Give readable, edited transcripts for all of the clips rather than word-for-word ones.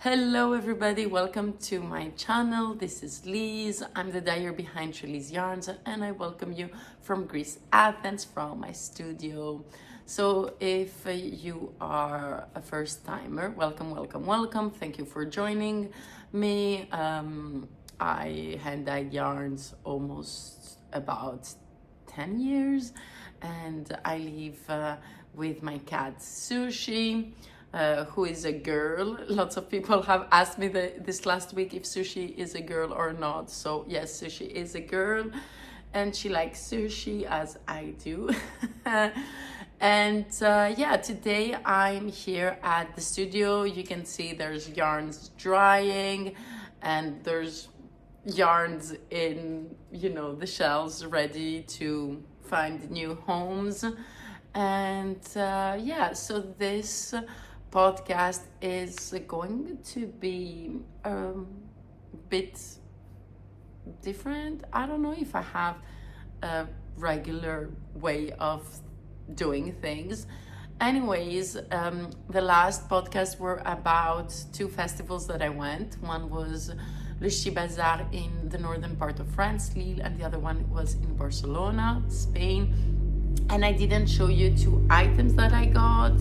Hello everybody, welcome to my channel. This is Liz. I'm the dyer behind Treliz Yarns and I welcome you from Greece, Athens, from my studio. So if you are a first timer, welcome. Thank you for joining me. I hand dyed yarns almost about 10 years and I live with my cat Sushi. Who is a girl. Lots of people have asked me this last week if Sushi is a girl or not. So yes, Sushi is a girl and she likes sushi as I do. And yeah, today I'm here at the studio. You can see there's yarns drying and there's yarns in, the shelves ready to find new homes. And yeah, so this podcast is going to be a bit different. I don't know if I have a regular way of doing things. Anyways, the last podcast were about two festivals that I went. One was Le Chi Bazaar in the northern part of France, Lille, and the other one was in Barcelona, Spain. And I didn't show you two items that I got.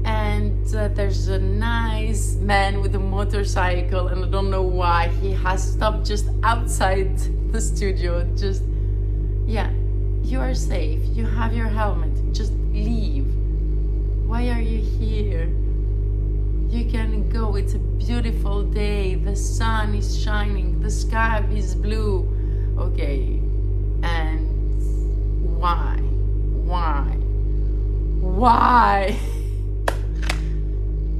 And there's a nice man with a motorcycle and I don't know why he has stopped just outside the studio. Just, yeah, you are safe, you have your helmet, just leave. Why are you here? You can go, it's a beautiful day, the sun is shining, the sky is blue. Okay, and why?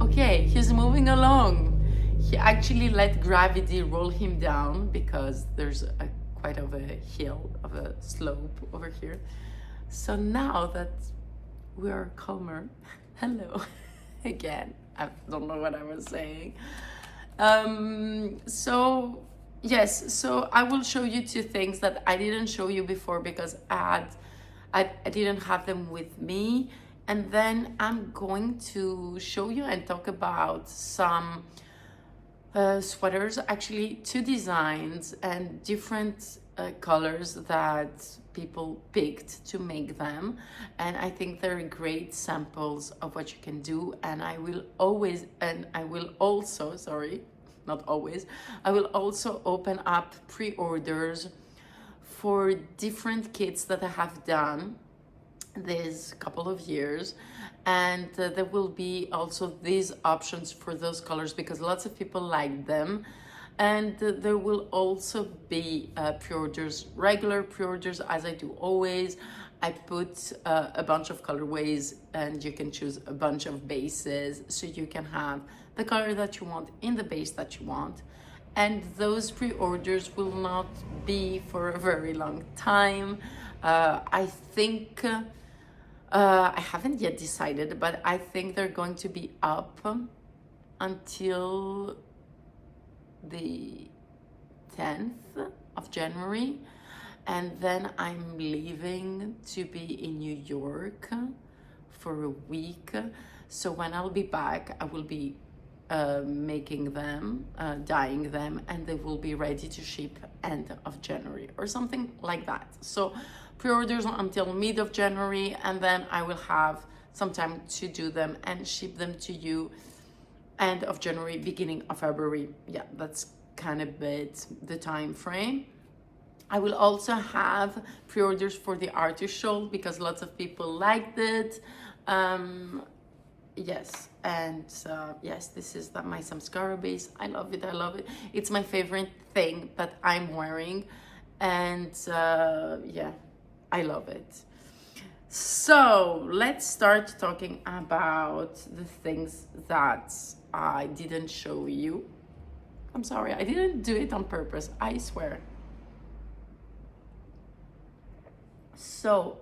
Okay, he's moving along. He actually let gravity roll him down because there's quite of a hill, of a slope over here. So now that we're calmer, hello again. I don't know what I was saying. So yes, so I will show you two things that I didn't show you before because I didn't have them with me. And then I'm going to show you and talk about some sweaters, actually two designs and different colors that people picked to make them. And I think they're great samples of what you can do. And I will also open up pre-orders for different kits that I have done this couple of years, and there will be also these options for those colors because lots of people like them. And there will also be pre-orders, regular pre-orders, as I do always. I put a bunch of colorways and you can choose a bunch of bases so you can have the color that you want in the base that you want. And those pre-orders will not be for a very long time. I think I haven't yet decided, but I think they're going to be up until the 10th of January. And then I'm leaving to be in New York for a week. So when I'll be back, I will be making them, dyeing them, and they will be ready to ship end of January or something like that. So pre-orders until mid of January, and then I will have some time to do them and ship them to you end of January, beginning of February. Yeah, that's kind of the time frame. I will also have pre-orders for the artist shawl because lots of people liked it. Yes, and yes, this is my samskara base. I love it. It's my favorite thing that I'm wearing, and yeah, I love it. So let's start talking about the things that I didn't show you. I'm sorry, I didn't do it on purpose, I swear. So,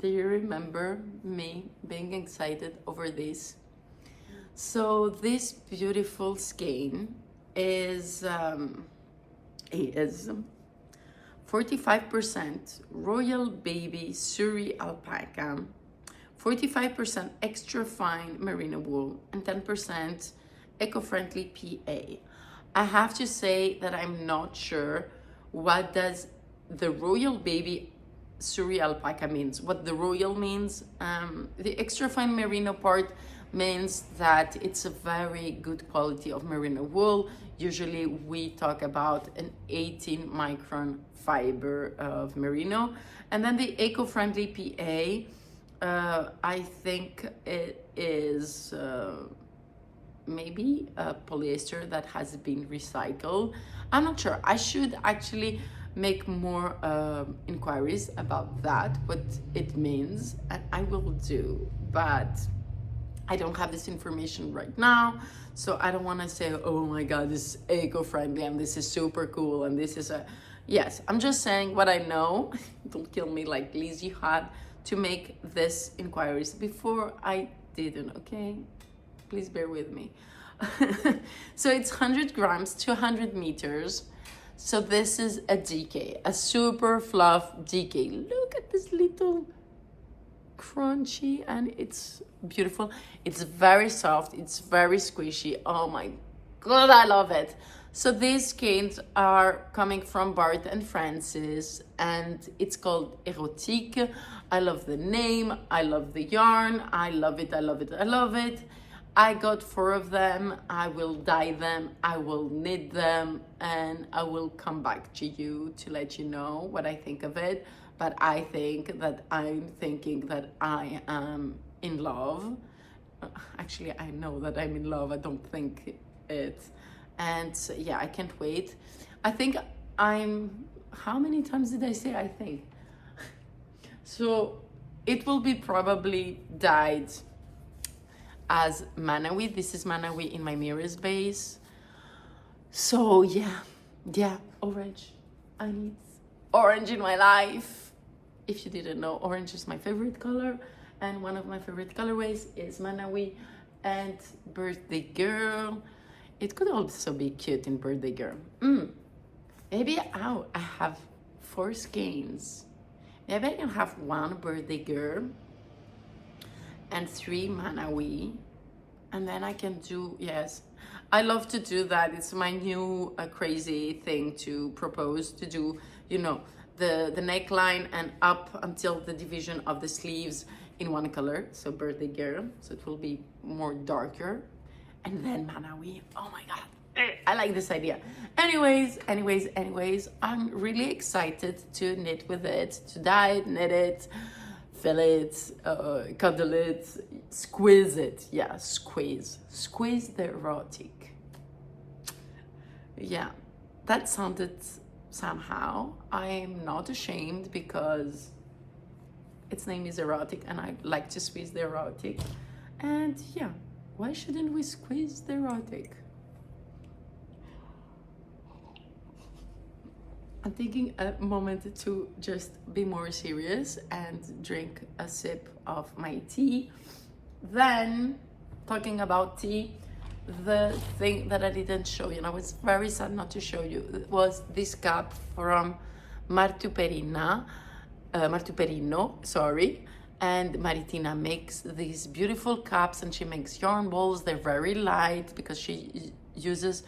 do you remember me being excited over this? So this beautiful skein is 45% royal baby Suri alpaca, 45% extra fine merino wool, and 10% eco-friendly PA. I have to say that I'm not sure what does the royal baby Suri alpaca means, what the royal means. The extra fine merino part means that it's a very good quality of merino wool. Usually we talk about an 18 micron fiber of merino. And then the eco-friendly PA, I think it is maybe a polyester that has been recycled. I'm not sure. I should actually make more inquiries about that, what it means, and I will do, but I don't have this information right now, so I don't want to say, oh my god, this is eco-friendly and this is super cool and this is a... Yes, I'm just saying what I know. Don't kill me like Liz, you had to make this inquiries before I didn't, okay? Please bear with me. So it's 100 grams to 100 meters. So this is a DK, a super fluff DK. Look at this little crunchy, and it's beautiful. It's very soft, it's very squishy. Oh my god, I love it. So these skeins are coming from Bart&Francis, and it's called erotique. I love the name, I love the yarn, I love it, I love it, I love it. I got 4 of them. I will dye them, I will knit them, and I will come back to you to let you know what I think of it. But I think that I'm thinking that I am in love. Actually, I know that I'm in love. I don't think it. And yeah, I can't wait. I think I'm... How many times did I say I think? So it will be probably dyed as Manawi. This is Manawi in my mirror's base. So yeah, orange. I need orange in my life. If you didn't know, orange is my favorite color, and one of my favorite colorways is Manawi and Birthday Girl. It could also be cute in Birthday Girl. Maybe I have 4 skeins. Maybe I can have 1 Birthday Girl and 3 Manawi, and then I can do... Yes, I love to do that. It's my new crazy thing to propose, to do, you know, the neckline and up until the division of the sleeves in 1 color. So Birthday Girl, so it will be more darker, and then Manawi. Oh my god, I like this idea. Anyways, I'm really excited to knit with it, to dye it, knit it, fill it, cuddle it, squeeze it. Yeah, squeeze the erotic. Yeah, that sounded somehow. I'm not ashamed because its name is erotic and I like to squeeze the erotic. And yeah, why shouldn't we squeeze the erotic? I'm taking a moment to just be more serious and drink a sip of my tea. Then, talking about tea, the thing that I didn't show you, and I was very sad not to show you, was this cup from Martuperino, sorry. And Maritina makes these beautiful cups, and she makes yarn balls. They're very light because she uses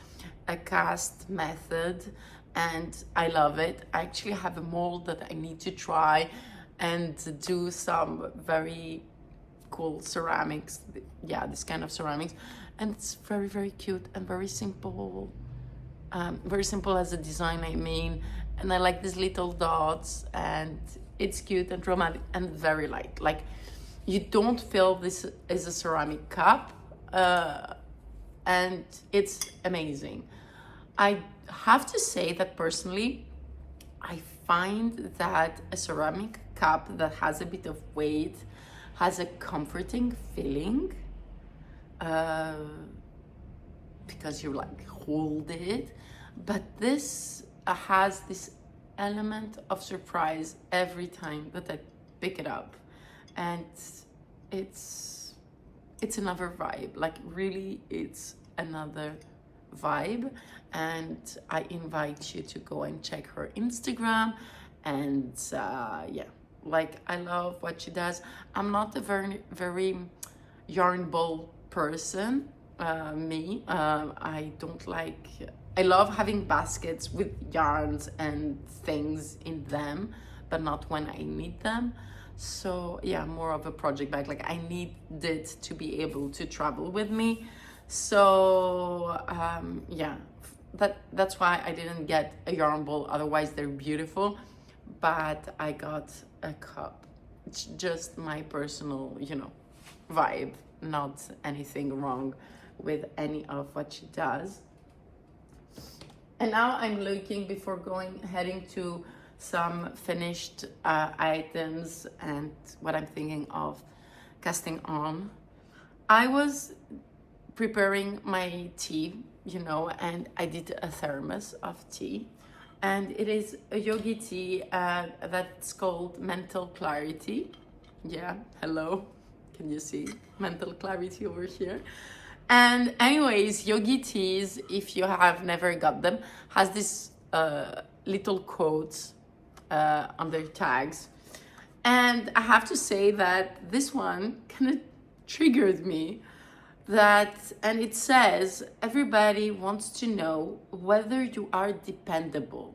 a cast method, and I love it. I actually have a mold that I need to try and do some very cool ceramics. Yeah, this kind of ceramics. And it's very, very cute and very simple. Very simple as a design, I mean. And I like these little dots, and it's cute and romantic and very light. Like, you don't feel this is a ceramic cup, and it's amazing. I have to say that personally, I find that a ceramic cup that has a bit of weight has a comforting feeling, because you like hold it, but this has this element of surprise every time that I pick it up, and it's another vibe. Like, really, it's another vibe. And I invite you to go and check her Instagram, and yeah, Like, I love what she does. I'm not a very yarn ball person. I don't like, I love having baskets with yarns and things in them, but not when I need them. So yeah, more of a project bag. Like, I need it to be able to travel with me. So yeah, that's why I didn't get a yarn ball. Otherwise, they're beautiful. But I got a cup. It's just my personal, vibe. Not anything wrong with any of what she does. And now I'm looking, before heading to some finished items and what I'm thinking of casting on. I was preparing my tea, and I did a thermos of tea. And it is a yogi tea that's called Mental Clarity. Yeah, hello. Can you see? Mental Clarity over here. And anyways, yogi teas, if you have never got them, has this little quotes on their tags. And I have to say that this one kind of triggered me. And it says, everybody wants to know whether you are dependable.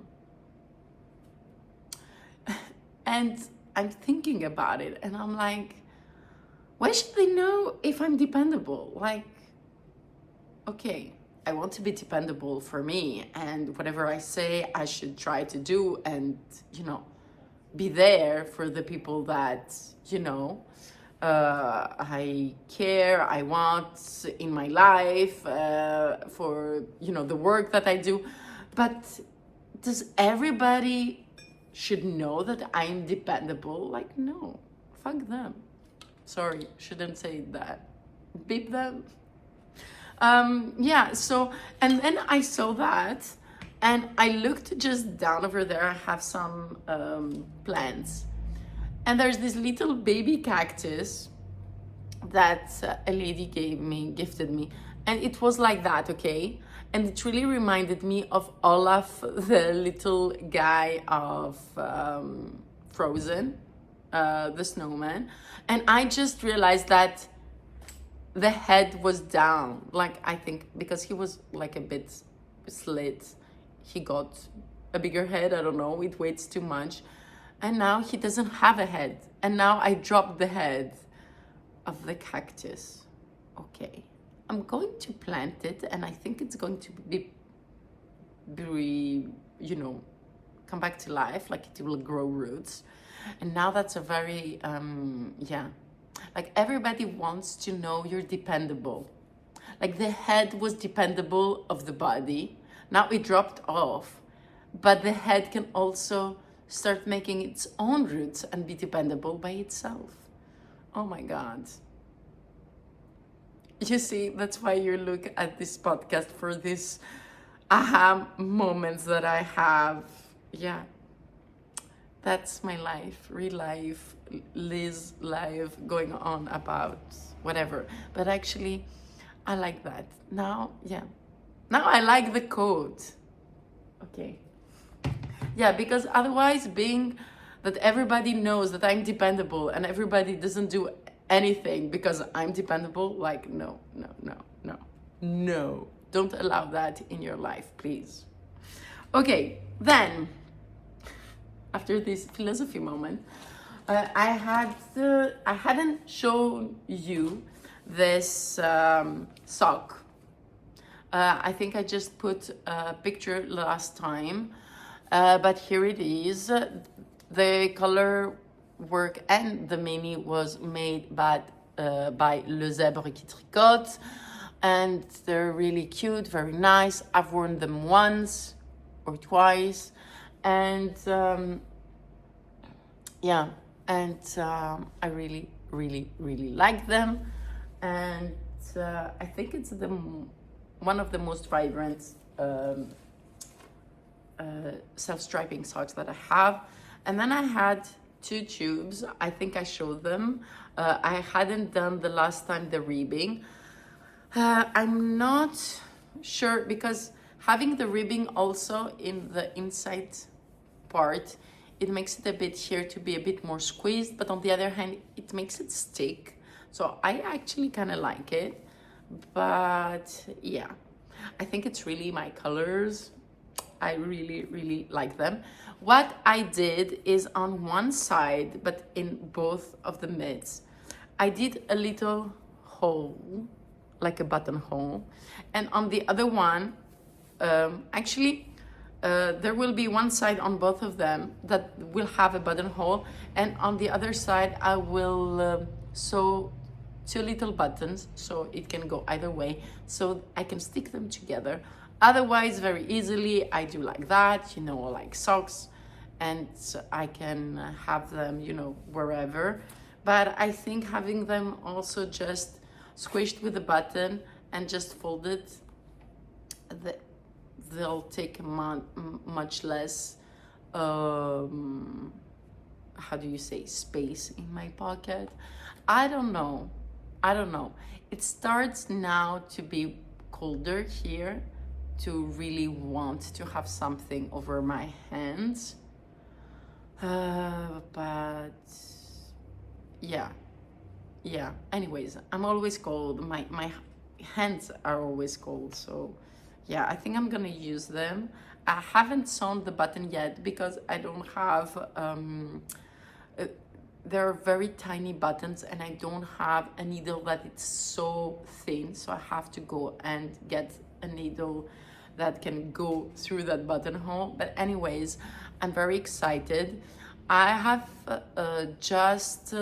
And I'm thinking about it, and I'm like, why should they know if I'm dependable? Like, okay, I want to be dependable for me, and whatever I say, I should try to do, and, be there for the people that, I care, I want in my life, for, the work that I do. But does everybody should know that I'm dependable? Like, no, fuck them. Sorry, shouldn't say that. Beep them. Yeah, so, and then I saw that, and I looked just down over there. I have some plants. And there's this little baby cactus that a lady gifted me. And it was like that, okay? And it really reminded me of Olaf, the little guy of Frozen, the snowman. And I just realized that the head was down. Like, I think because he was like a bit slit, he got a bigger head. I don't know, it weighs too much. And now he doesn't have a head. And now I dropped the head of the cactus. Okay, I'm going to plant it, and I think it's going to be come back to life. Like, it will grow roots. And now that's a very, like, everybody wants to know you're dependable. Like, the head was dependable of the body. Now it dropped off. But the head can also start making its own roots and be dependable by itself. Oh my God. You see, that's why you look at this podcast, for this aha moments that I have. Yeah. That's my life, real life, Liz life, going on about whatever. But actually, I like that. Now, yeah. Now I like the quote. Okay. Yeah, because otherwise, being that everybody knows that I'm dependable and everybody doesn't do anything because I'm dependable, like, no. Don't allow that in your life, please. Okay, then, after this philosophy moment, I hadn't shown you this sock. I think I just put a picture last time. But here it is. The color work and the mini was made by Le Zèbre qui Tricote, and they're really cute, very nice. I've worn them once or twice, and I really, really, really like them. And I think it's one of the most vibrant self-striping socks that I have. And then I had 2 tubes. I think I showed them. I hadn't done the last time the ribbing. I'm not sure, because having the ribbing also in the inside part it makes it a bit here to be a bit more squeezed, but on the other hand, it makes it stick. So I actually kind of like it, but yeah, I think it's really my colors. I really, really like them. What I did is on one side, but in both of the mids, I did a little hole, like a buttonhole, and on the other one, there will be one side on both of them that will have a buttonhole, and on the other side I will sew two little buttons so it can go either way, so I can stick them together. Otherwise, very easily, I do like that, you know, like socks, and I can have them, you know, wherever. But I think having them also just squished with a button and just folded, they'll take much less, how do you say, space in my pocket. I don't know. It starts now to be colder here, to really want to have something over my hands. But yeah. Anyways, I'm always cold. My hands are always cold. So yeah, I think I'm gonna use them. I haven't sewn the button yet because I don't have, they're very tiny buttons and I don't have a needle that it's so thin. So I have to go and get a needle that can go through that buttonhole. But anyways, I'm very excited. I have just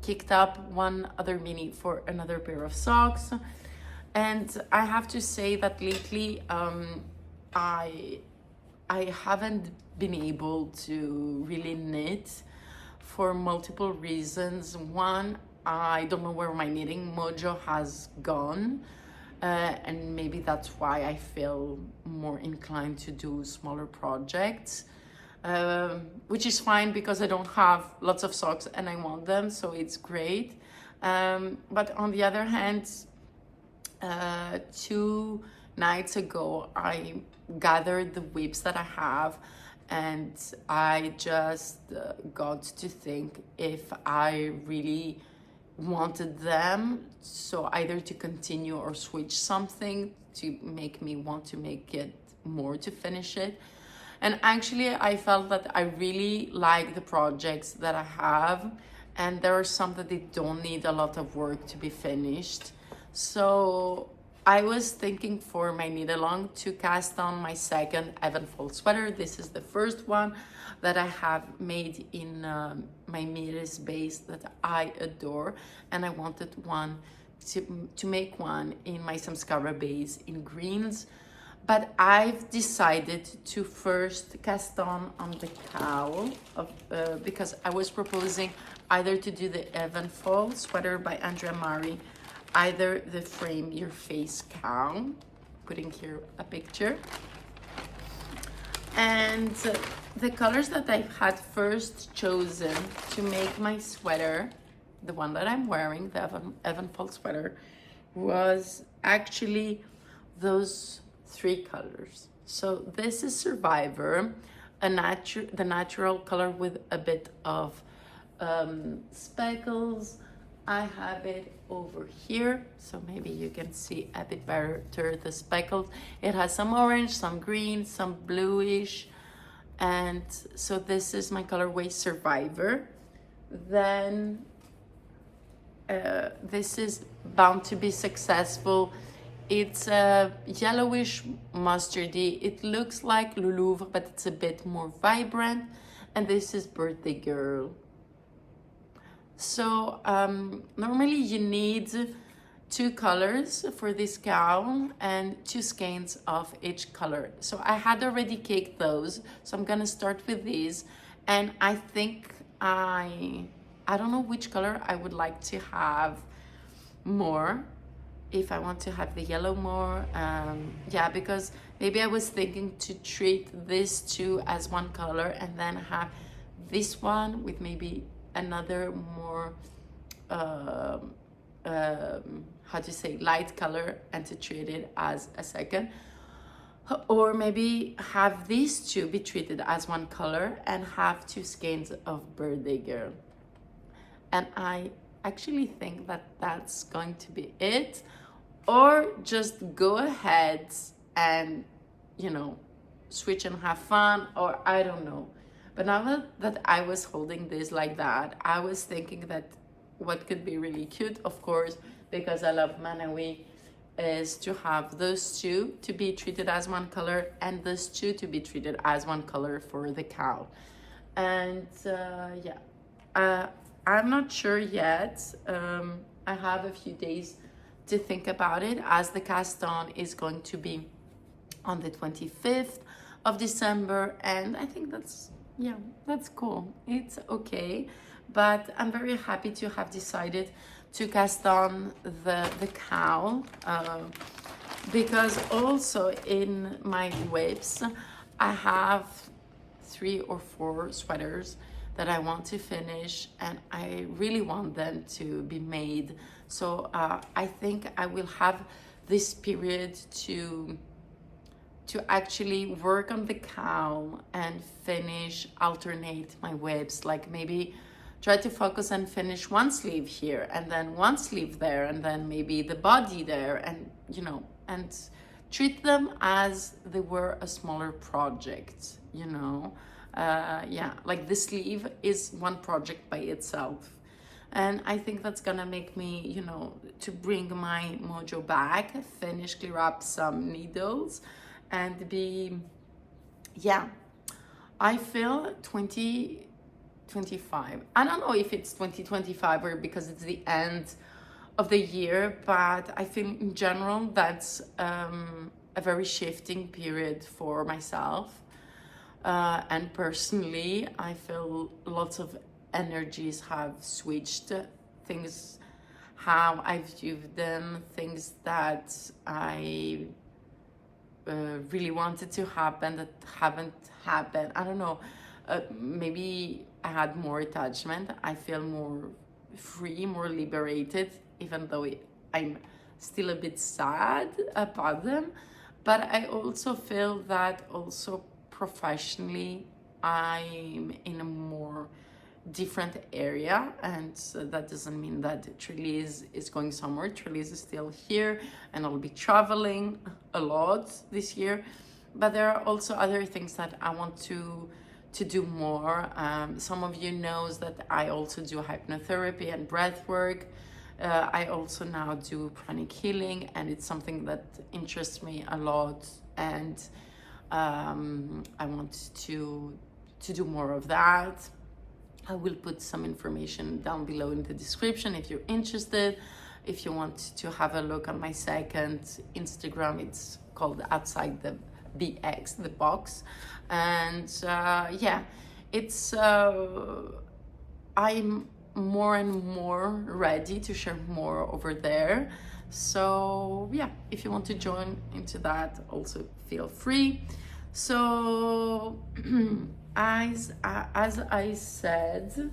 kicked up one other mini for another pair of socks. And I have to say that lately, I haven't been able to really knit for multiple reasons. One, I don't know where my knitting mojo has gone. And maybe that's why I feel more inclined to do smaller projects, which is fine because I don't have lots of socks and I want them, so it's great. But on the other hand, 2 nights ago, I gathered the whips that I have, and I just got to think if I really wanted them, so either to continue or switch something to make me want to make it more, to finish it. And actually I felt that I really like the projects that I have, and there are some that they don't need a lot of work to be finished. So I was thinking for my knit along to cast on my second Evenfall sweater. This is the first one that I have made in my Miris base that I adore, and I wanted one to make one in my Samskara base in greens. But I've decided to first cast on the cowl of, because I was proposing either to do the Evenfall sweater by Andrea Mari, either the Frame Your Face cowl, putting here a picture, and the colors that I had first chosen to make my sweater, the one that I'm wearing, the Evenfall sweater, was actually those 3 colors. So this is Survivor, the natural color with a bit of speckles. I have it over here, so maybe you can see a bit better the speckles. It has some orange, some green, some bluish, and so this is my colorway Survivor. Then this is Bound to Be Successful. It's a yellowish mustardy. It looks like Louvre, but it's a bit more vibrant. And this is Birthday Girl. So normally you need 2 colors for this gown and 2 skeins of each color. So I had already caked those, so I'm gonna start with these. And I think I don't know which color I would like to have more. If I want to have the yellow more, yeah, because maybe I was thinking to treat these 2 as one color and then have this one with maybe another more how to say, light color, and to treat it as a second. Or maybe have these two be treated as one color and have two skeins of Birthday Girl. And I actually think that that's going to be it. Or just go ahead and, you know, switch and have fun, or I don't know. But now that I was holding this like that, I was thinking that what could be really cute, of course, because I love Manawi, is to have those two to be treated as one color and those two to be treated as one color for the cowl. And I'm not sure yet. I have a few days to think about it, as the cast on is going to be on the 25th of December, and I think that's cool. It's okay, but I'm very happy to have decided to cast on the cowl, because also in my whips I have 3 or 4 sweaters that I want to finish, and I really want them to be made. So I think I will have this period to actually work on the cowl and alternate my whips, like maybe try to focus and finish one sleeve here and then one sleeve there and then maybe the body there, and you know, and treat them as they were a smaller project, you know. Like the sleeve is one project by itself, and I think that's gonna make me, you know, to bring my mojo back, clear up some needles, and be, I feel 2025. I don't know if it's 2025 or because it's the end of the year, but I feel in general that's a very shifting period for myself. And personally, I feel lots of energies have switched, things, how I view them, things that I really wanted to happen that haven't happened. I don't know, maybe I had more attachment. I feel more free, more liberated, even though I'm still a bit sad about them. But I also feel that also professionally I'm in a more different area, and that doesn't mean that Treliz is going somewhere. Treliz is still here, and I'll be traveling a lot this year, but there are also other things that I want to do more. Some of you knows that I also do hypnotherapy and breath work. I also now do pranic healing, and it's something that interests me a lot, and I want to do more of that. I will put some information down below in the description if you're interested. If you want to have a look on my second Instagram, it's called Outside the BX, the box. And it's I'm more and more ready to share more over there. So yeah, if you want to join into that, also feel free. So as I said,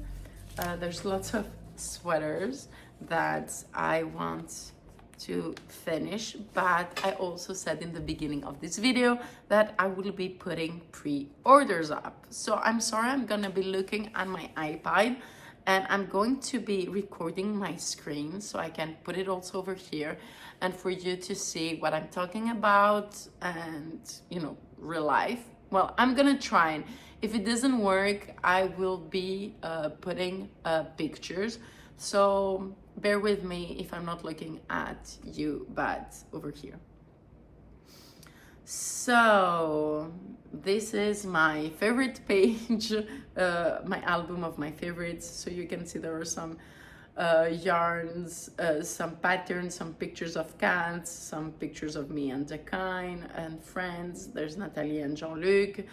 there's lots of sweaters that I want to finish, but I also said in the beginning of this video that I will be putting pre-orders up. So I'm sorry, I'm gonna be looking at my iPad, and I'm going to be recording my screen so I can put it also over here, and for you to see what I'm talking about and, you know, real life. Well, I'm gonna try, and if it doesn't work, I will be putting pictures. So bear with me if I'm not looking at you, but over here. So this is my favorite page, my album of my favorites. So you can see there are some yarns, some patterns, some pictures of cats, some pictures of me and Dakine and friends. There's Natalie and Jean-Luc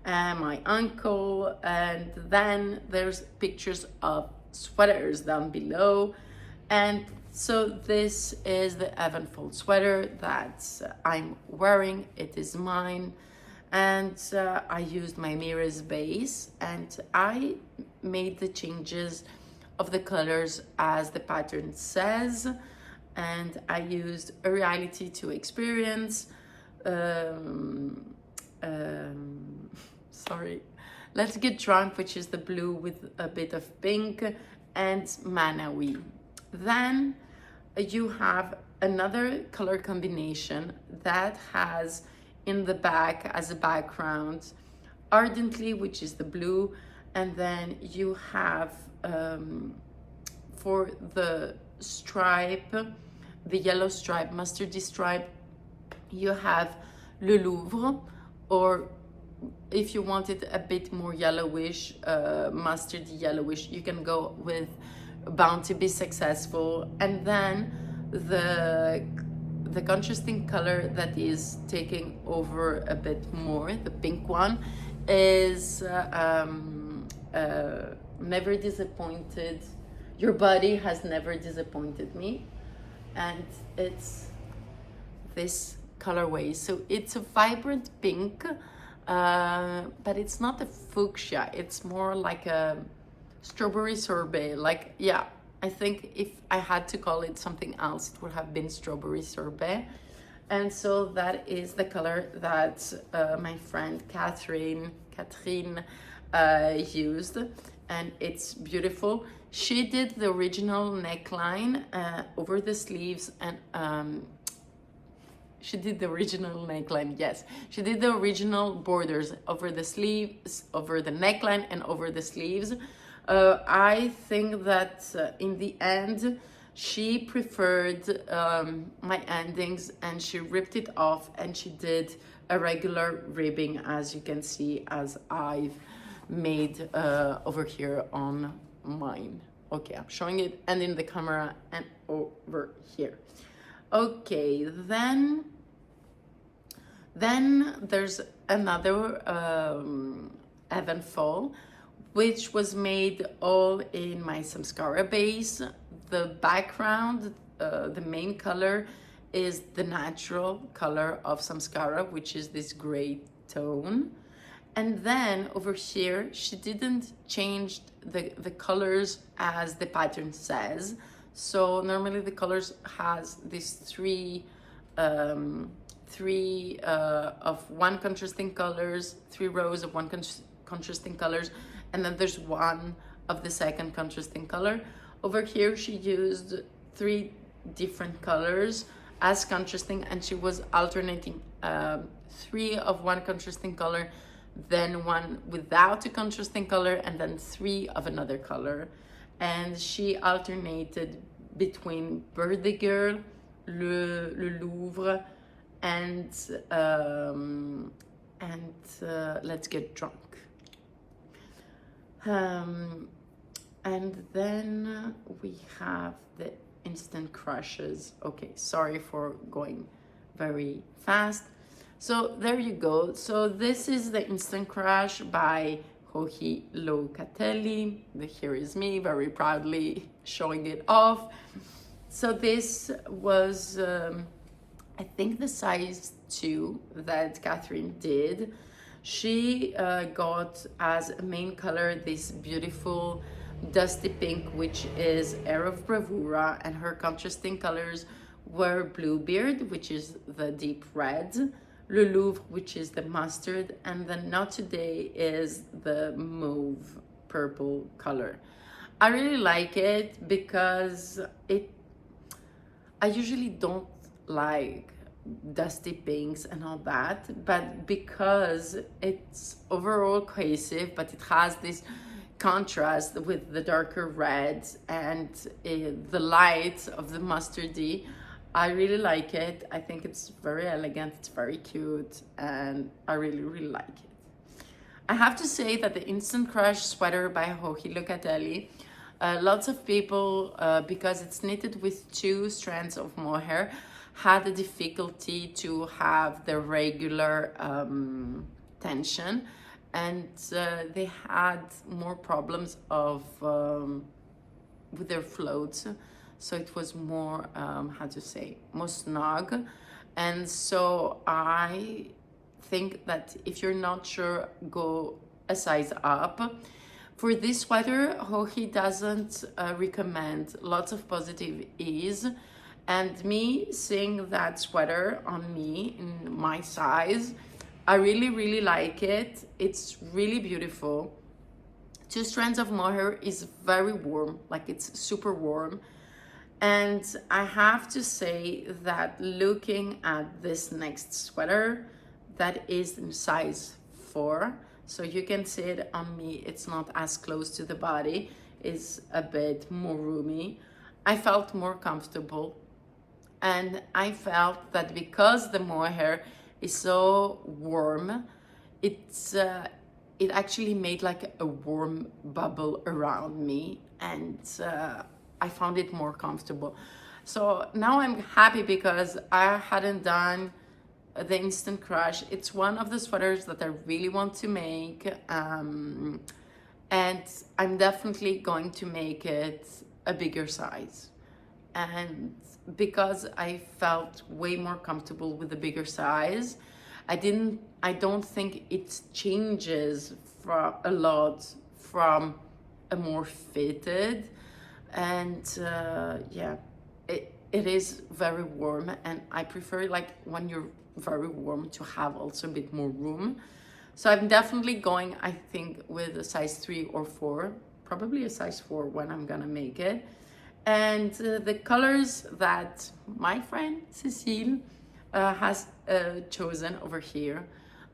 and my uncle, and then there's pictures of sweaters down below. And so this is the Evenfall sweater that I'm wearing. It is mine, and I used my mirror's base, and I made the changes of the colors as the pattern says, and I used a reality to experience, sorry, Let's Get Drunk, which is the blue with a bit of pink, and Manawi. Then you have another color combination that has in the back as a background Ardently, which is the blue, and then you have for the stripe, the yellow stripe, mustardy stripe, you have Le Louvre, or if you want it a bit more yellowish, mustardy yellowish, you can go with Bound to Be Successful. And then the contrasting color that is taking over a bit more, the pink one, is Never Disappointed. Your Body Has Never Disappointed Me. And it's this colorway. So it's a vibrant pink, but it's not a fuchsia. It's more like a strawberry sorbet. Like, yeah, I think if I had to call it something else, it would have been strawberry sorbet. And so that is the color that my friend Catherine used, and it's beautiful. She did the original neckline over the sleeves, and she did the original neckline, yes. She did the original borders over the sleeves, over the neckline, and over the sleeves. I think that in the end, she preferred my endings, and she ripped it off, and she did a regular ribbing, as you can see, as I've made over here on mine. Okay, I'm showing it, and in the camera, and over here. Okay, then there's another Evenfall, which was made all in my Samskara base. The background, the main color, is the natural color of Samskara, which is this gray tone. And then over here, she didn't change the colors as the pattern says. So normally the colors has these three of one contrasting colors, 3 rows of one contrasting colors, and then there's one of the second contrasting color. Over here, she used 3 different colors as contrasting, and she was alternating 3 of one contrasting color, then 1 without a contrasting color, and then 3 of another color. And she alternated between Birthday Girl, Le Louvre, and Let's Get Drunk. And then we have the instant crushes. Okay, sorry for going very fast. So there you go. So this is the instant crush by Joji Locatelli. Here is me very proudly showing it off. So this was, I think, the size 2 that Catherine did. She got as a main color this beautiful dusty pink, which is Air of Bravura, and her contrasting colors were Bluebeard, which is the deep red, Le Louvre, which is the mustard, and then Not Today is the mauve purple color. I really like it because I usually don't like dusty pinks and all that, but because it's overall cohesive, but it has this contrast with the darker reds and the light of the mustardy, I really like it. I think it's very elegant, it's very cute, and I really like it. I have to say that the Instant Crush sweater by Joji Locatelli, lots of people, because it's knitted with 2 strands of mohair, had a difficulty to have the regular tension, and they had more problems of with their floats, so it was more more snug. And so I think that if you're not sure, go a size up. For this sweater, Joji doesn't recommend lots of positive ease, And me seeing that sweater on me in my size, I really, really like it. It's really beautiful. 2 strands of mohair is very warm, like it's super warm. And I have to say that looking at this next sweater, that is in size 4. So you can see it on me, it's not as close to the body, it's a bit more roomy. I felt more comfortable. And I felt that because the mohair is so warm, it actually made like a warm bubble around me, and I found it more comfortable. So now I'm happy because I hadn't done the Instant Crush. It's one of the sweaters that I really want to make, and I'm definitely going to make it a bigger size. And because I felt way more comfortable with the bigger size, I don't think it changes from a lot from a more fitted. And yeah, it is very warm, and I prefer, like, when you're very warm to have also a bit more room. So I'm definitely going, I think, with a size 3 or 4, probably a size 4 when I'm gonna make it. And the colors that my friend Cecile has chosen over here,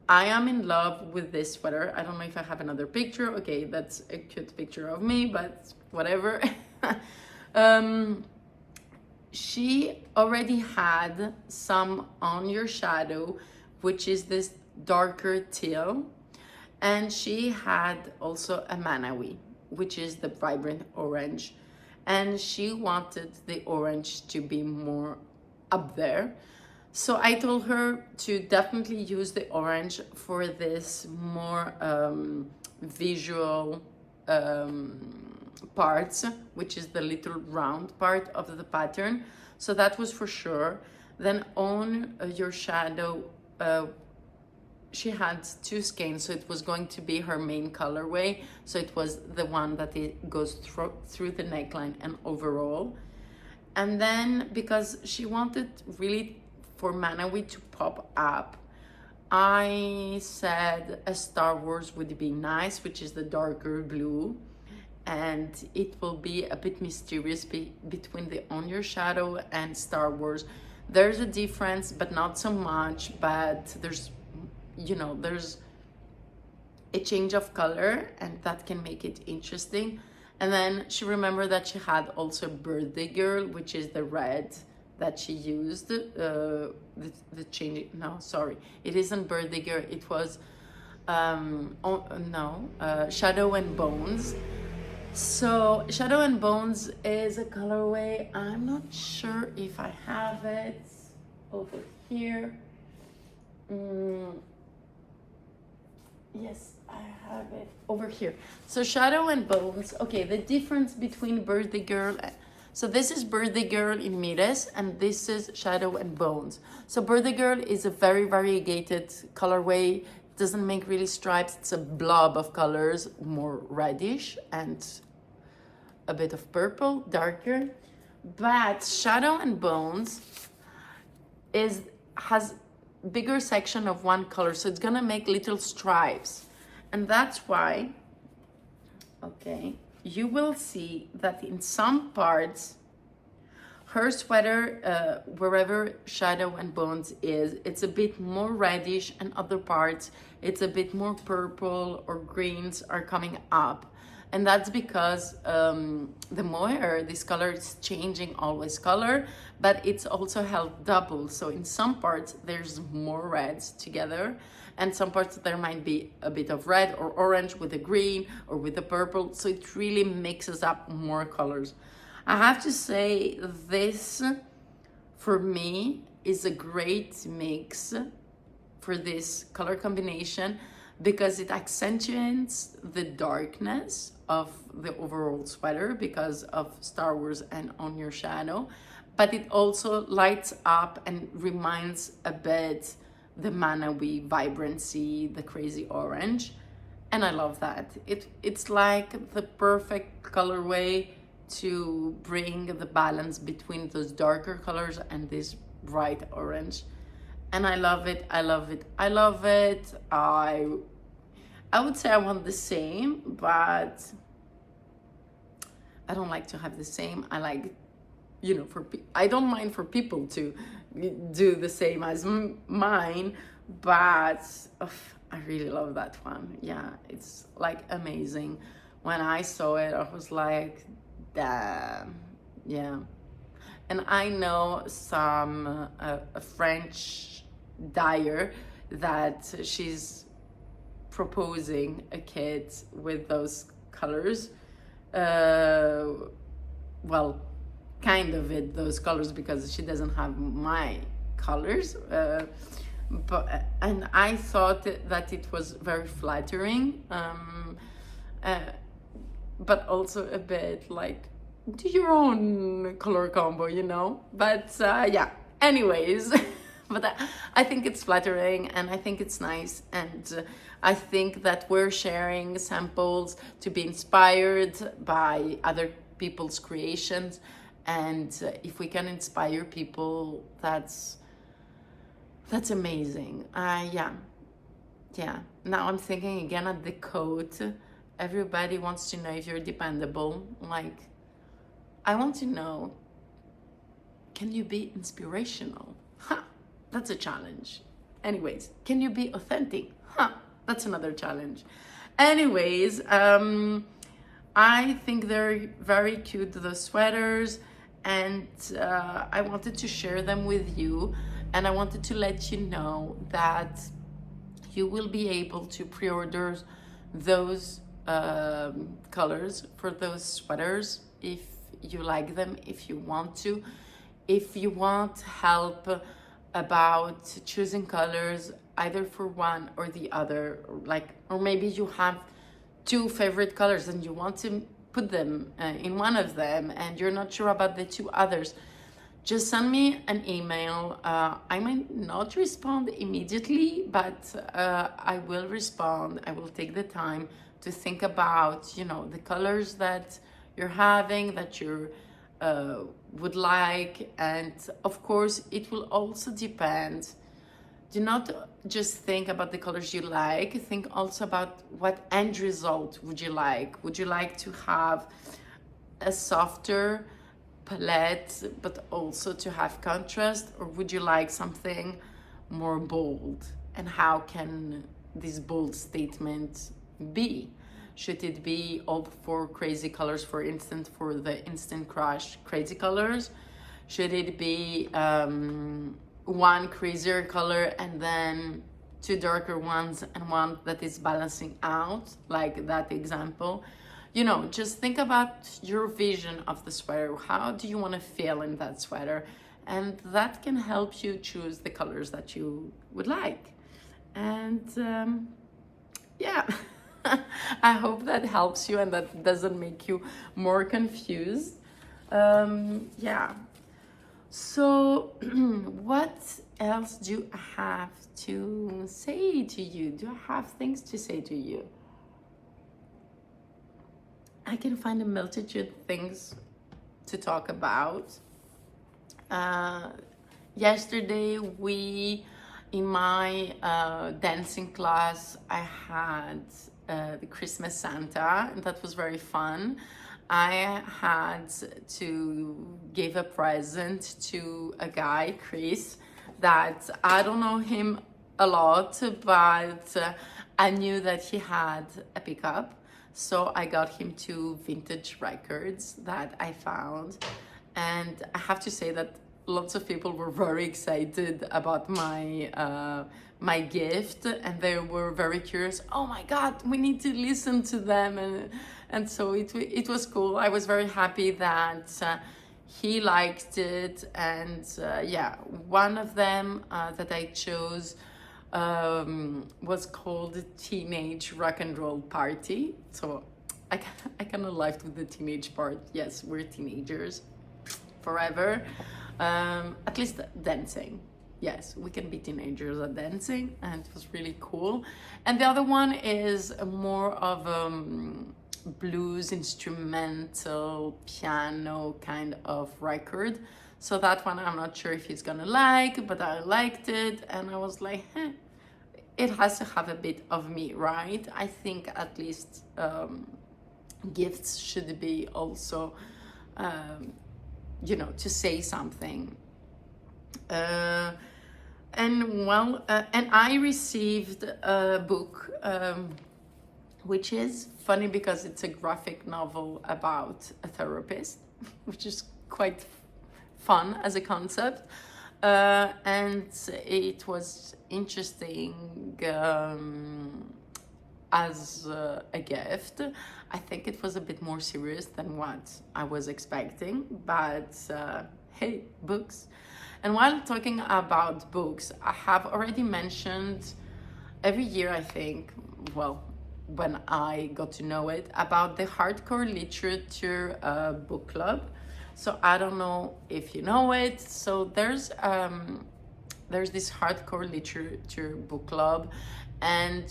I am in love with this sweater. I don't know if I have another picture. Okay, that's a cute picture of me, but whatever. She already had some on your shadow, which is this darker teal, and she had also a Manawi, which is the vibrant orange, and she wanted the orange to be more up there. So I told her to definitely use the orange for this more visual parts, which is the little round part of the pattern. So that was for sure. Then on your shadow, she had 2 skeins, so it was going to be her main colorway. So it was the one that it goes through the neckline and overall. And then because she wanted really for Manawi to pop up, I said a Star Wars would be nice, which is the darker blue, and it will be a bit mysterious between the On Your Shadow and Star Wars. There's a difference, but not so much, but there's, you know, there's a change of color, and that can make it interesting. And then she remembered that she had also Birthday Girl, which is the red that she used. The change, no, sorry, it isn't Birthday Girl, it was Shadow and Bones. So Shadow and Bones is a colorway, I'm not sure if I have it over here. Yes, I have it over here. So Shadow and Bones, okay, the difference between Birthday Girl, so this is Birthday Girl in Mires, and this is Shadow and Bones. So Birthday Girl is a very variegated colorway, doesn't make really stripes, it's a blob of colors, more reddish and a bit of purple, darker. But Shadow and Bones has bigger section of one color, so it's gonna make little stripes. And that's why, okay, you will see that in some parts, her sweater, wherever Shadow and Bones is, it's a bit more reddish, and other parts, it's a bit more purple or greens are coming up. And that's because the mohair, this color is changing always color, but it's also held double. So in some parts, there's more reds together, and some parts there might be a bit of red or orange with the green or with the purple. So it really mixes up more colors. I have to say this, for me, is a great mix for this color combination, because it accentuates the darkness of the overall sweater because of Star Wars and On Your Shadow, but it also lights up and reminds a bit the Manawi vibrancy, the crazy orange, and I love that. It's like the perfect colorway to bring the balance between those darker colors and this bright orange. And I love it, I love it, I love it. I would say I want the same, but I don't like to have the same. I like, you know, I don't mind for people to do the same as mine, but I really love that one. Yeah, it's like amazing. When I saw it, I was like, damn, yeah. And I know some a French dyer that she's proposing a kit with those colors. Well, kind of those colors, because she doesn't have my colors. And I thought that it was very flattering, but also a bit like, do your own color combo, you know? But yeah, anyways. But I think it's flattering, and I think it's nice, and I think that we're sharing samples to be inspired by other people's creations, and if we can inspire people, that's amazing. Yeah. Now I'm thinking again at the coat. Everybody wants to know if you're dependable. Like, I want to know, can you be inspirational? That's a challenge. Anyways, can you be authentic? That's another challenge. Anyways, I think they're very cute, those sweaters, and I wanted to share them with you, and I wanted to let you know that you will be able to pre-order those colors for those sweaters if you like them, if you want to. If you want help about choosing colors, either for one or the other, like, or maybe you have two favorite colors and you want to put them in one of them and you're not sure about the two others, just send me an email. I might not respond immediately, but I will respond. I will take the time to think about, you know, the colors that you're having, that you would like. And of course, it will also depend. Do not just think about the colors you like, think also about what end result would you like. Would you like to have a softer palette, but also to have contrast, or would you like something more bold? And how can this bold statement be? Should it be all four crazy colors, for instance, for the instant crush crazy colors? Should it be one crazier color and then two darker ones and one that is balancing out, like that example? You know, just think about your vision of the sweater. How do you want to feel in that sweater? And that can help you choose the colors that you would like. And yeah, I hope that helps you and that doesn't make you more confused. Yeah. So what else do I have to say to you? Do I have things to say to you? I can find a multitude of things to talk about. Yesterday, in my dancing class, I had the Christmas Santa, and that was very fun. I had to give a present to a guy, Chris, that I don't know him a lot, but I knew that he had a pickup. So I got him two vintage records that I found. And I have to say that lots of people were very excited about my gift, and they were very curious. Oh my God, we need to listen to them. And so it was cool. I was very happy that he liked it. And yeah, one of them that I chose was called Teenage Rock and Roll Party. So I kind of liked with the teenage part. Yes, we're teenagers forever. At least dancing. Yes, we can be teenagers at dancing, and it was really cool. And the other one is more of blues instrumental piano kind of record. So that one I'm not sure if he's gonna like, but I liked it, and I was like, it has to have a bit of me, right? I think at least gifts should be also, to say something. And I received a book, which is funny because it's a graphic novel about a therapist, which is quite fun as a concept. And it was interesting as a gift. I think it was a bit more serious than what I was expecting, but hey, books. And while talking about books, I have already mentioned every year, I think, well, when I got to know it, about the hardcore literature book club. So I don't know if you know it. So there's this hardcore literature book club, and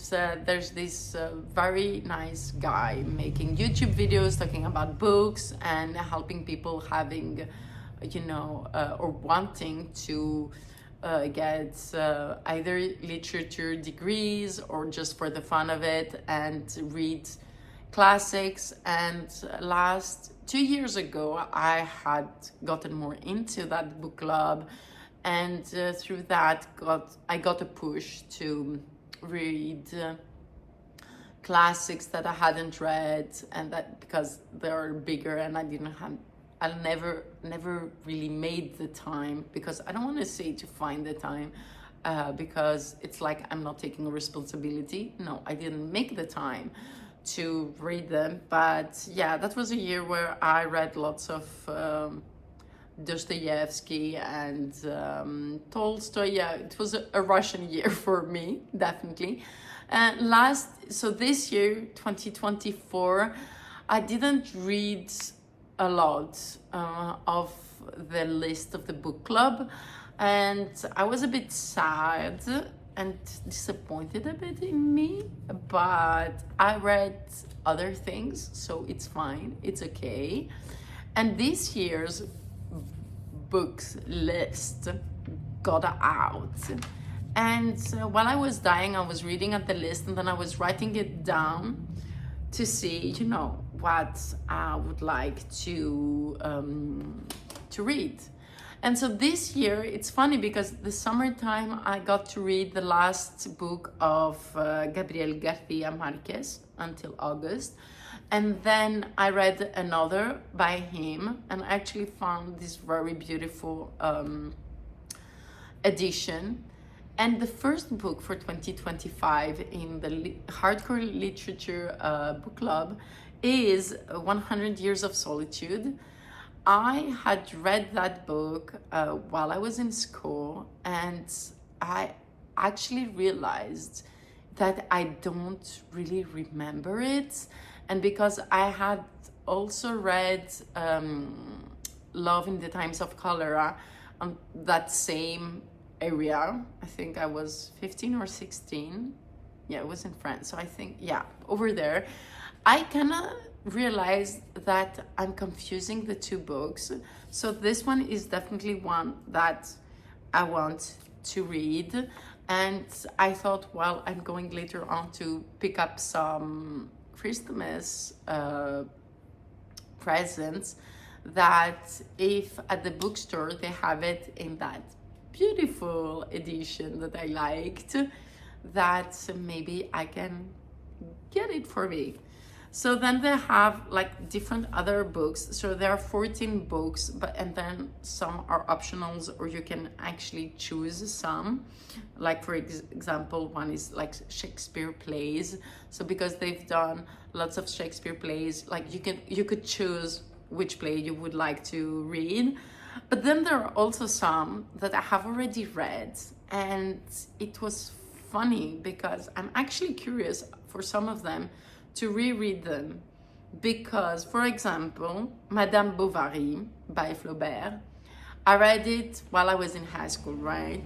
there's this very nice guy making YouTube videos talking about books and helping people having, or wanting to get either literature degrees or just for the fun of it and read classics. And last 2 years ago, I had gotten more into that book club, and through that I got a push to read classics that I hadn't read, and that because they're bigger and I never really made the time, because I don't want to say to find the time, because it's like I'm not taking a responsibility. No, I didn't make the time to read them. But yeah, that was a year where I read lots of Dostoevsky and Tolstoy. Yeah, it was a Russian year for me, definitely. So this year, 2024, I didn't read a lot of the list of the book club, and I was a bit sad and disappointed a bit in me, but I read other things, so it's fine, it's okay. And this year's books list got out, and while I was dying, I was reading at the list, and then I was writing it down to see, what I would like to read. And so this year, it's funny because the summertime, I got to read the last book of Gabriel Garcia Marquez until August. And then I read another by him, and I actually found this very beautiful edition. And the first book for 2025 in the hardcore literature book club is 100 Years of Solitude. I had read that book while I was in school, and I actually realized that I don't really remember it. And because I had also read Love in the Times of Cholera on that same area, I think I was 15 or 16. Yeah, it was in France. So I think, yeah, over there, I kind of realized that I'm confusing the two books. So this one is definitely one that I want to read. And I thought, well, I'm going later on to pick up some Christmas presents, that if at the bookstore they have it in that beautiful edition that I liked, that maybe I can get it for me. So then they have like different other books. So there are 14 books, and then some are optionals, or you can actually choose some. Like for example, one is like Shakespeare plays. So because they've done lots of Shakespeare plays, like you could choose which play you would like to read. But then there are also some that I have already read, and it was funny because I'm actually curious for some of them to reread them, because, for example, Madame Bovary by Flaubert, I read it while I was in high school, right?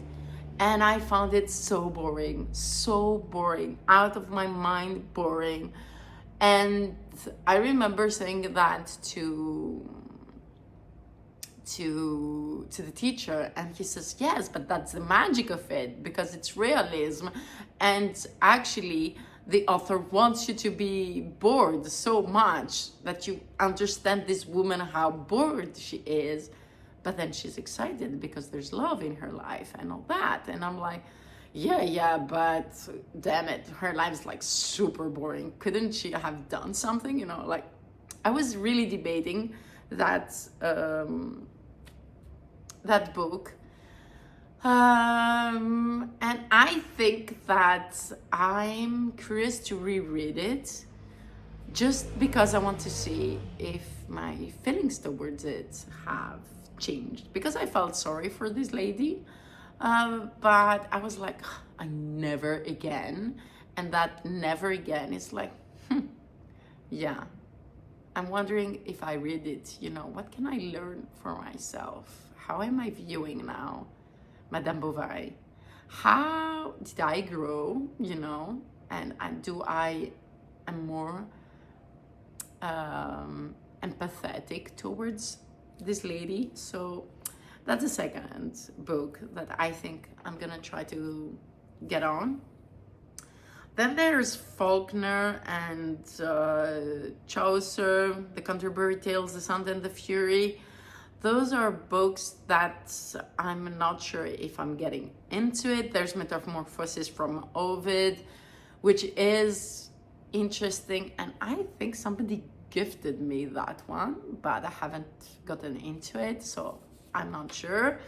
And I found it so boring, out of my mind boring. And I remember saying that to the teacher, and he says, yes, but that's the magic of it, because it's realism, and actually the author wants you to be bored so much that you understand this woman, how bored she is, but then she's excited because there's love in her life and all that. And I'm like, yeah, but damn it, her life's like super boring. Couldn't she have done something? You know, like, I was really debating that that book, and I think that I'm curious to reread it, just because I want to see if my feelings towards it have changed, because I felt sorry for this lady, but I was like, I never again. And that never again is like, yeah, I'm wondering if I read it, you know, what can I learn for myself? How am I viewing now Madame Bovary? How did I grow, you know? And am more empathetic towards this lady. So that's the second book that I think I'm gonna try to get on. Then there's Faulkner and Chaucer, The Canterbury Tales, The Sound and the Fury. Those are books that I'm not sure if I'm getting into it. There's Metamorphosis from Ovid, which is interesting, and I think somebody gifted me that one, but I haven't gotten into it, so I'm not sure.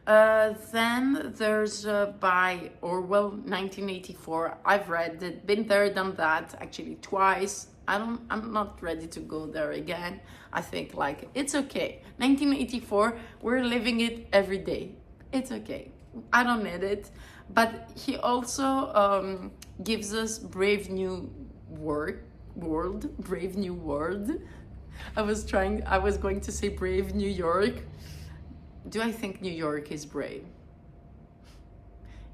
Then there's by Orwell, 1984. I've read it, been there, done that, actually twice. I'm not ready to go there again. I think like, it's okay. 1984, we're living it every day. It's okay. I don't need it. But he also gives us Brave New World, Brave New World. I was going to say Brave New York. Do I think New York is brave?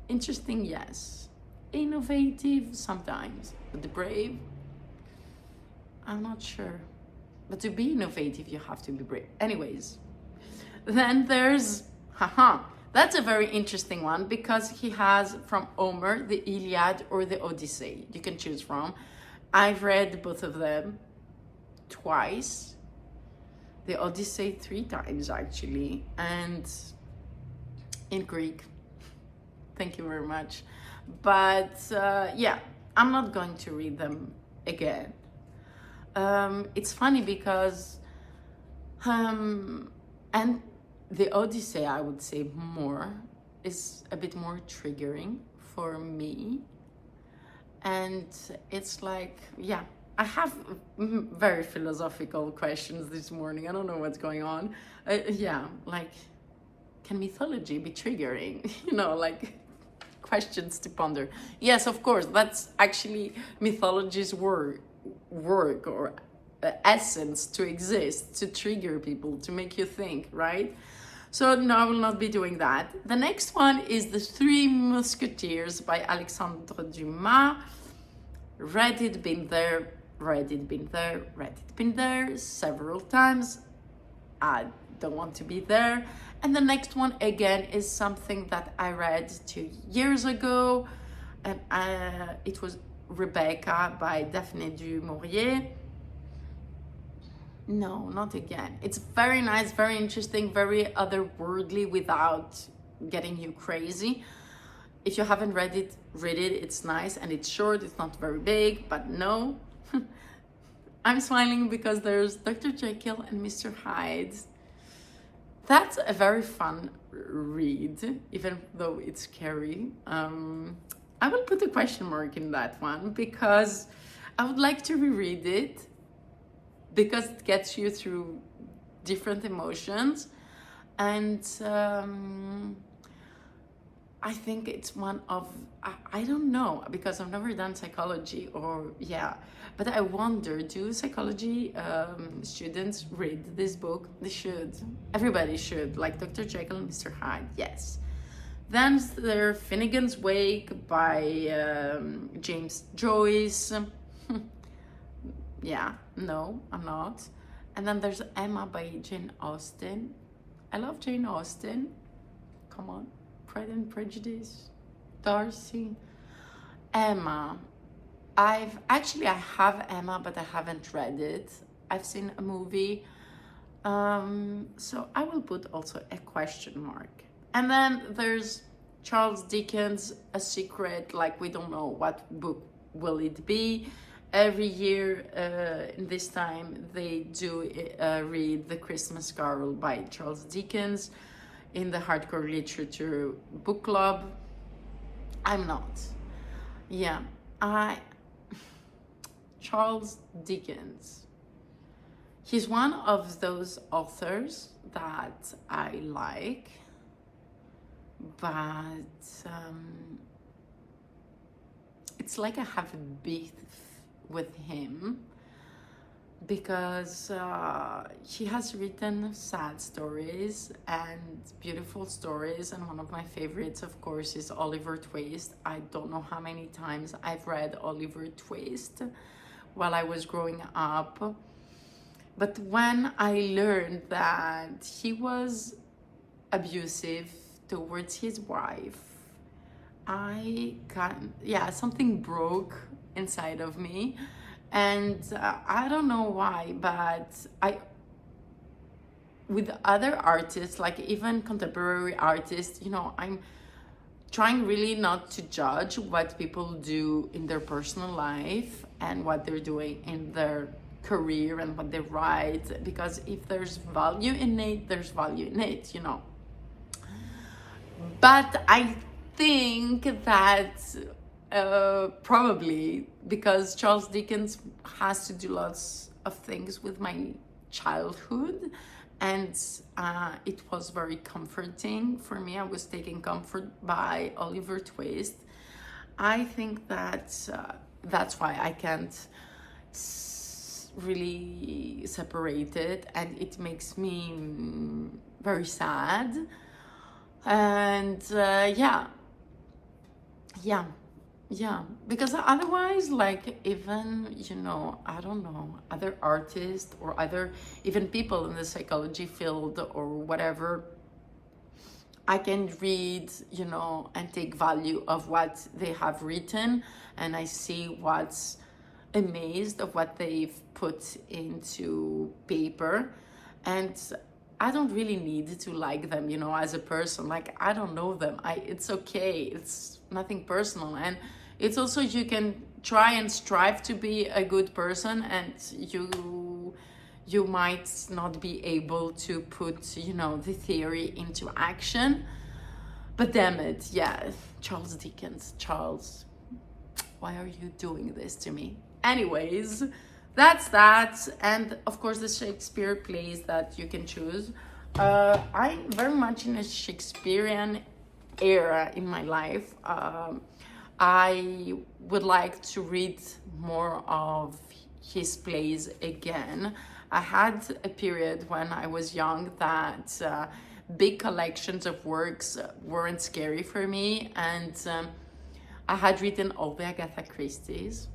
Interesting, yes. Innovative sometimes, but the brave, I'm not sure. But to be innovative, you have to be brave. Anyways, then there's, that's a very interesting one, because he has from Homer, the Iliad or the Odyssey. You can choose from. I've read both of them twice. The Odyssey 3 times, actually, and in Greek. Thank you very much. But yeah, I'm not going to read them again. It's funny because, and the Odyssey, I would say is a bit more triggering for me. And it's like, yeah, I have very philosophical questions this morning. I don't know what's going on. Yeah, like, can mythology be triggering? You know, like, questions to ponder. Yes, of course, that's actually mythology's work or essence, to exist, to trigger people, to make you think, right? So no, I will not be doing that. The next one is The Three Musketeers by Alexandre Dumas. Read it, been there, read it, been there, read it, been there several times. I don't want to be there. And the next one, again, is something that I read 2 years ago. And it was Rebecca by Daphne du Maurier. No, not again. It's very nice, very interesting, very otherworldly without getting you crazy. If you haven't read it, read it. It's nice and it's short. It's not very big, but no. I'm smiling because there's Dr. Jekyll and Mr. Hyde. That's a very fun read, even though it's scary. I will put a question mark in that one because I would like to reread it, because it gets you through different emotions. And I think it's one of, I don't know, because I've never done psychology but I wonder, do psychology students read this book? They should. Everybody should, like Dr. Jekyll and Mr. Hyde, yes. Then there's Finnegan's Wake by James Joyce. Yeah, no, I'm not. And then there's Emma by Jane Austen. I love Jane Austen. Come on. Pride and Prejudice. Darcy. Emma. I have Emma, but I haven't read it. I've seen a movie. So I will put also a question mark. And then there's Charles Dickens, A Secret, like we don't know what book will it be. Every year in this time they do read The Christmas Carol by Charles Dickens in the hardcore literature book club. I'm not. Yeah, Charles Dickens. He's one of those authors that I like, but it's like I have a beef with him because he has written sad stories and beautiful stories, and one of my favorites, of course, is Oliver Twist. I don't know how many times I've read Oliver Twist while I was growing up. But when I learned that he was abusive towards his wife, something broke inside of me. And I don't know why, but with other artists, like even contemporary artists, I'm trying really not to judge what people do in their personal life and what they're doing in their career and what they write, because if there's value in it, there's value in it, But I think that probably because Charles Dickens has to do lots of things with my childhood, and it was very comforting for me. I was taking comfort by Oliver Twist. I think that that's why I can't really separate it, and it makes me very sad. And because otherwise, like, even I don't know, other artists or other even people in the psychology field or whatever, I can read and take value of what they have written, and I see what's amazed of what they've put into paper. And I don't really need to like them, as a person. Like, I don't know them. It's okay. It's nothing personal. And it's also, you can try and strive to be a good person, and you might not be able to put, the theory into action. But damn it, yeah, Charles Dickens. Charles, why are you doing this to me? Anyways, that's that. And of course the Shakespeare plays that you can choose. I'm very much in a Shakespearean era in my life. I would like to read more of his plays again. I had a period when I was young that big collections of works weren't scary for me, and I had written all the Agatha Christie's.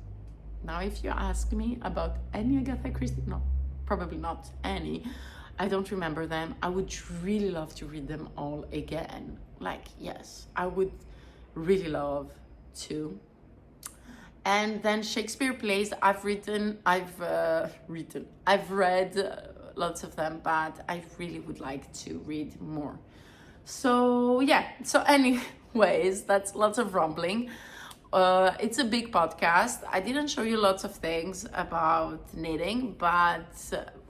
Now, if you ask me about any Agatha Christie, no, probably not any. I don't remember them. I would really love to read them all again. Like, yes, I would really love to. And then Shakespeare plays, I've read lots of them, but I really would like to read more. So yeah, so anyways, that's lots of rambling. It's a big podcast. I didn't show you lots of things about knitting,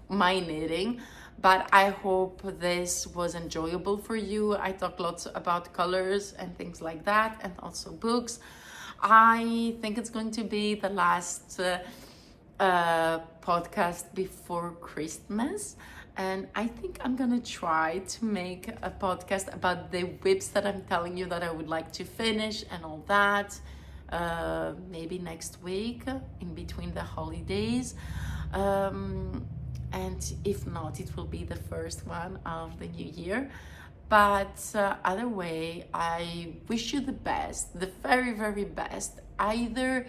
my knitting, but I hope this was enjoyable for you. I talked lots about colors and things like that, and also books. I think it's going to be the last podcast before Christmas, and I think I'm gonna try to make a podcast about the whips that I'm telling you that I would like to finish and all that. Maybe next week in between the holidays, and if not, it will be the first one of the new year. But either way, I wish you the best, the very, very best. Either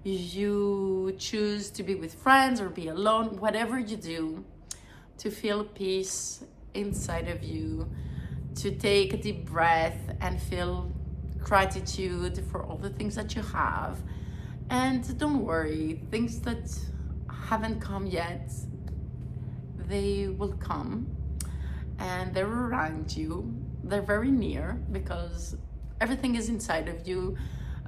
you choose to be with friends or be alone, whatever you do, to feel peace inside of you, to take a deep breath and feel gratitude for all the things that you have. And don't worry, things that haven't come yet, they will come, and they're around you. They're very near, because everything is inside of you.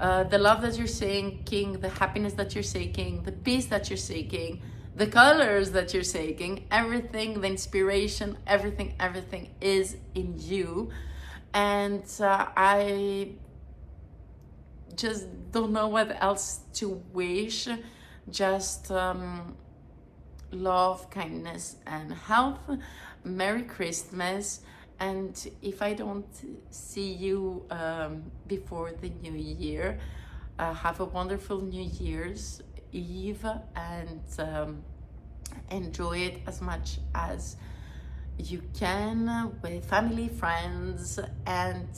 The love that you're seeking, the happiness that you're seeking, the peace that you're seeking, the colors that you're seeking, everything, the inspiration, everything is in you. And I just don't know what else to wish. Just love, kindness, and health. Merry Christmas. And if I don't see you before the new year, have a wonderful New Year's Eve, and enjoy it as much as you can with family, friends, and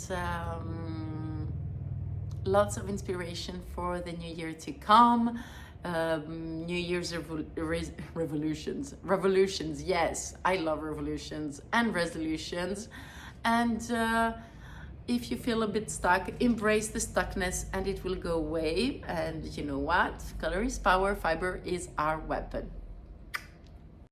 lots of inspiration for the new year to come. New Year's revolutions, yes, I love revolutions and resolutions. And if you feel a bit stuck, embrace the stuckness and it will go away. And you know what? Color is power, fiber is our weapon.